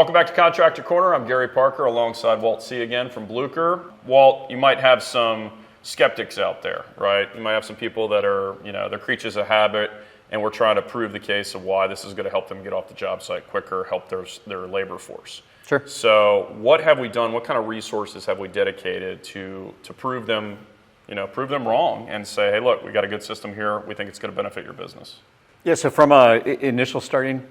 Welcome back to Contractor Corner. I'm Gary Parker alongside Walt C. again from BLUCHER. Walt, you might have some skeptics out there, right? You might have some people that are, they're creatures of habit, and we're trying to prove the case of why this is going to help them get off the job site quicker, help their labor force. Sure. So what have we done? What kind of resources have we dedicated to prove them, prove them wrong and say, hey, look, we got a good system here. We think it's going to benefit your business. Yeah, so from initial starting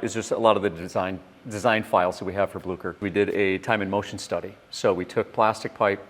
is just a lot of the design files that we have for BLUCHER. We did a time and motion study. So we took plastic pipe,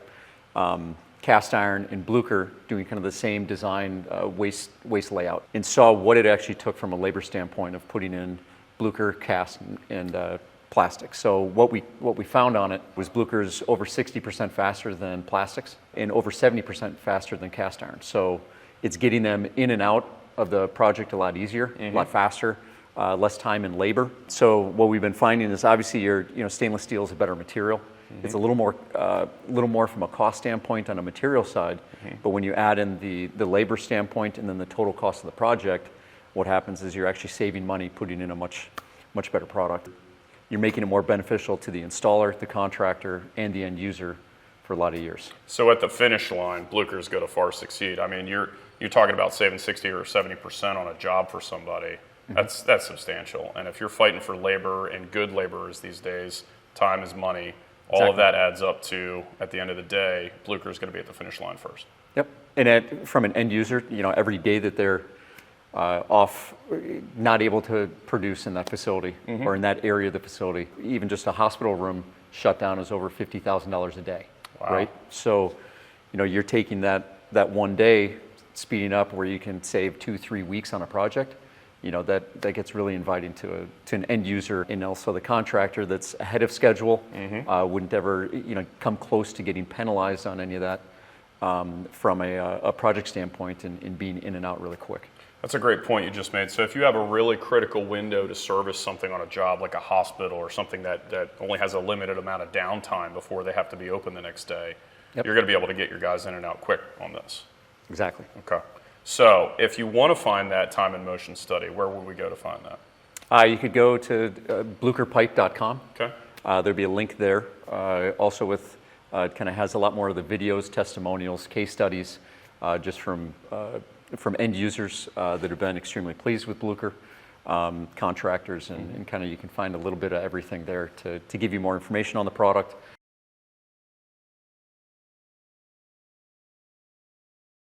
cast iron, and BLUCHER doing kind of the same design waste layout, and saw what it actually took from a labor standpoint of putting in BLUCHER, cast, and plastic. So what we found on it was BLUCHER's over 60% faster than plastics and over 70% faster than cast iron. So it's getting them in and out of the project a lot easier, a lot faster, less time and labor. So what we've been finding is obviously stainless steel is a better material. It's a little more from a cost standpoint on a material side, but when you add in the labor standpoint and then the total cost of the project, what happens is you're actually saving money putting in a much better product. You're making it more beneficial to the installer, the contractor, and the end user for a lot of years. So at the finish line, BLUCHER's going to far succeed. I mean, you're talking about saving 60 or 70% on a job for somebody. That's substantial. And if you're fighting for labor, and good laborers these days, time is money. All of that adds up to, at the end of the day, BLUCHER's going to be at the finish line first. Yep. And from an end user, every day that they're off, not able to produce in that facility or in that area of the facility, even just a hospital room shut down is over $50,000 a day. Wow. Right? So, you're taking that one day, speeding up where you can save 2-3 weeks on a project. That gets really inviting to an end user, and also the contractor that's ahead of schedule wouldn't ever come close to getting penalized on any of that from a project standpoint and being in and out really quick. That's a great point you just made. So if you have a really critical window to service something on a job like a hospital or something that only has a limited amount of downtime before they have to be open the next day, you're going to be able to get your guys in and out quick on this. Exactly. Okay. So if you want to find that time and motion study, where would we go to find that? You could go to blucherpipe.com. Okay. There'll be a link there. Also with, it kind of has a lot more of the videos, testimonials, case studies, just from end users that have been extremely pleased with BLUCHER, contractors, and kind of you can find a little bit of everything there to give you more information on the product,